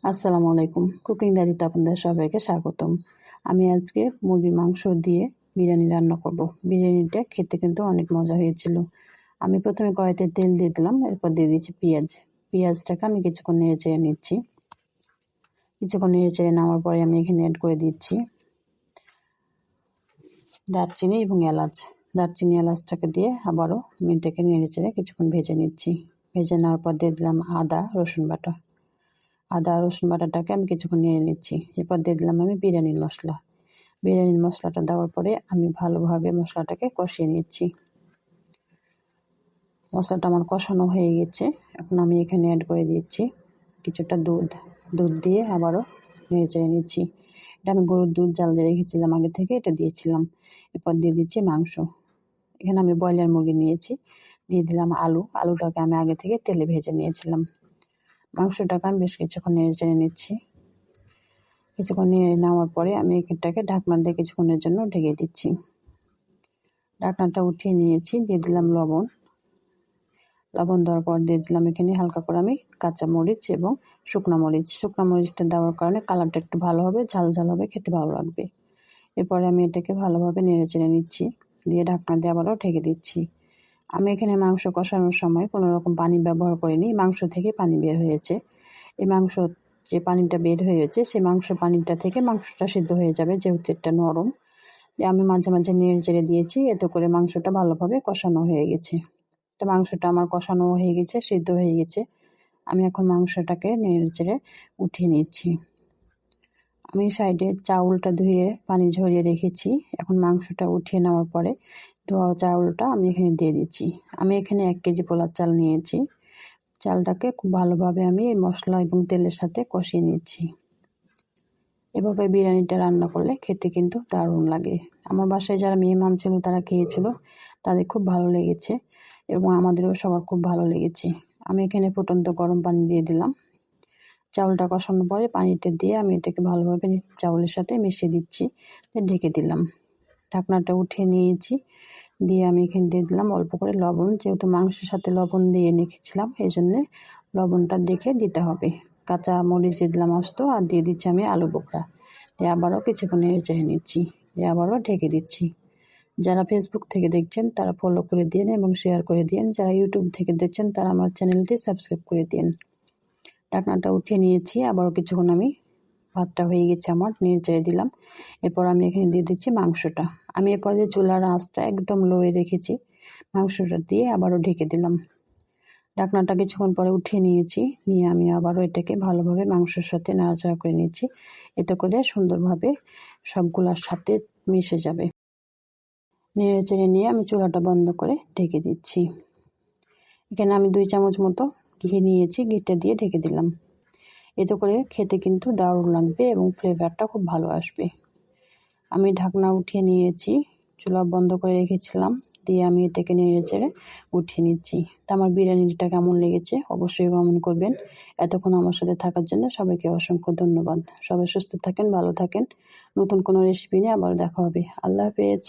আসসালামু আলাইকুম। কুকিং ডায়েরিতে আপনাদের সবাইকে স্বাগতম। আমি আজকে মুরগির মাংস দিয়ে বিরিয়ানি রান্না করব। বিরিয়ানিটা খেতে কিন্তু অনেক মজা হয়েছিল। আমি প্রথমে কড়াইতে তেল দিয়ে দিলাম, এরপর দিয়ে দিচ্ছি পেঁয়াজ। পেঁয়াজটাকে আমি কিছুক্ষণ নেড়ে চেড়ে নিচ্ছি। কিছুক্ষণ নেড়ে চেড়ে নেওয়ার পরে আমি এখানে অ্যাড করে দিচ্ছি দারচিনি এবং এলাচ। দারচিনি এলাচটাকে দিয়ে আবারও আমি এটাকে নেড়ে চেড়ে কিছুক্ষণ ভেজে নিচ্ছি। ভেজে নেওয়ার পর দিয়ে দিলাম আদা রসুন বাটা। আদা রসুন বাটাটাকে আমি কিছুক্ষণ নেড়ে নিচ্ছি। এরপর দিয়ে দিলাম আমি বিরিয়ানির মশলা। বিরিয়ানির মশলাটা দেওয়ার পরে আমি ভালোভাবে মশলাটাকে কষিয়ে নিচ্ছি। মশলাটা আমার কষানো হয়ে গেছে। এখন আমি এখানে অ্যাড করে দিচ্ছি কিছুটা দুধ। দুধ দিয়ে আবারও নেড়ে চেড়ে নিচ্ছি। এটা আমি গরুর দুধ জাল দিয়ে রেখেছিলাম আগে থেকে, এটা দিয়েছিলাম। এরপর দিয়ে দিচ্ছি মাংস। এখানে আমি ব্রয়লার মুরগি নিয়েছি। দিয়ে দিলাম আলুটাকে আমি আগে থেকে তেলে ভেজে নিয়েছিলাম। মাংসটাকে আমি বেশ কিছুক্ষণ নেড়ে চেড়ে নিচ্ছি। কিছুক্ষণ নেড়ে নেওয়ার পরে আমি এটাকে ঢাকনা দিয়ে কিছুক্ষণের জন্য ঢেকে দিচ্ছি। ঢাকনাটা উঠিয়ে নিয়েছি। দিয়ে দিলাম লবণ। লবণ দেওয়ার পর দিয়ে দিলাম এখানে হালকা করে আমি কাঁচা মরিচ এবং শুকনো মরিচ। শুকনো মরিচটা দেওয়ার কারণে কালারটা একটু ভালো হবে, ঝাল ঝাল হবে, খেতে ভালো লাগবে। এরপরে আমি এটাকে ভালোভাবে নেড়ে চেড়ে নিচ্ছি। দিয়ে ঢাকনা দিয়ে আবারও ঢেকে দিচ্ছি। আমি এখানে মাংস কষানোর সময় কোনো রকম পানি ব্যবহার করিনি, মাংস থেকে পানি বের হয়েছে। এই মাংস যে পানিটা বের হয়েছে সেই পানিটা থেকে মাংসটা সিদ্ধ হয়ে যাবে, যেহেতু এটা নরম। আমি মাঝে মাঝে নেড়ে চেড়ে দিয়েছি, এতে করে মাংসটা ভালোভাবে কষানো হয়ে গেছে। তো মাংসটা আমার কষানো হয়ে গেছে, সিদ্ধ হয়ে গেছে। আমি এখন মাংসটাকে নেড়ে চেড়ে উঠিয়ে নিচ্ছি। আমি সাইডে চাউলটা ধুয়ে পানি ঝরিয়ে রেখেছি। এখন মাংসটা উঠিয়ে নেওয়ার পরে ধোয়া চাউলটা আমি এখানে দিয়ে দিচ্ছি। আমি এখানে 1 কেজি পোলার চাল নিয়েছি। চালটাকে খুব ভালোভাবে আমি এই মশলা এবং তেলের সাথে কষিয়ে নিচ্ছি। এভাবে বিরিয়ানিটা রান্না করলে খেতে কিন্তু দারুণ লাগে। আমার বাসায় যারা মেহমান ছিল তারা খেয়েছিল, তাদের খুব ভালো লেগেছে এবং আমাদেরও সবার খুব ভালো লেগেছে। আমি এখানে ফুটন্ত গরম পানি দিয়ে দিলাম। চাউলটা কষানোর পরে পানিটা দিয়ে আমি এটাকে ভালোভাবে চাউলের সাথে মিশিয়ে দিচ্ছি। ঢেকে দিলাম। ঢাকনাটা উঠিয়ে নিয়েছি। দিয়ে আমি এখানে দিয়ে দিলাম অল্প করে লবণ। যেহেতু মাংসের সাথে লবণ দিয়ে রেখেছিলাম, এই জন্যে লবণটা দেখে দিতে হবে। কাঁচা মরিচ দিয়ে দিলাম আস্ত, আর দিয়ে দিচ্ছি আমি আলু বোখরা। দিয়ে আবারও কিছুক্ষণ নেড়ে চেড়ে নিচ্ছি। দিয়ে আবারও ঢেকে দিচ্ছি। যারা ফেসবুক থেকে দেখছেন তারা ফলো করে দিন এবং শেয়ার করে দিন। যারা ইউটিউব থেকে দেখছেন তারা আমার চ্যানেলটি সাবস্ক্রাইব করে দিন। ঢাকনাটা উঠিয়ে নিয়েছি। আবারও কিছুক্ষণ আমি ভাতটা হয়ে গেছে আমার, নেড়ে চেড়ে দিলাম। এরপর আমি এখানে দিয়ে দিচ্ছি মাংসটা। আমি এরপর যে চুলার আঁচটা একদম লোয়ে রেখেছি, মাংসটা দিয়ে আবারও ঢেকে দিলাম। ঢাকনাটা কিছুক্ষণ পরে উঠিয়ে নিয়েছি। নিয়ে আমি আবারও এটাকে ভালোভাবে মাংসের সাথে নাড়াচাড়া করে নিচ্ছি। এতে করে সুন্দরভাবে সবগুলোর সাথে মিশে যাবে। নেড়ে চেড়ে নিয়ে আমি চুলাটা বন্ধ করে ঢেকে দিচ্ছি। এখানে আমি 2 চামচ মতো ঘি নিয়েছি, ঘিটা দিয়ে ঢেকে দিলাম। এতে করে খেতে কিন্তু দারুণ লাগবে এবং ফ্লেভারটা খুব ভালো আসবে। আমি ঢাকনা উঠিয়ে নিয়েছি, চুলা বন্ধ করে রেখেছিলাম। দিয়ে আমি এটাকে নেড়ে চেড়ে উঠিয়ে নিচ্ছি। তা আমার বিরিয়ানিটা কেমন লেগেছে অবশ্যই কমেন্ট করবেন। এতক্ষণ আমার সাথে থাকার জন্য সবাইকে অসংখ্য ধন্যবাদ। সবাই সুস্থ থাকেন, ভালো থাকেন। নতুন কোনো রেসিপি নিয়ে আবার দেখা হবে। আল্লাহ হাফেজ।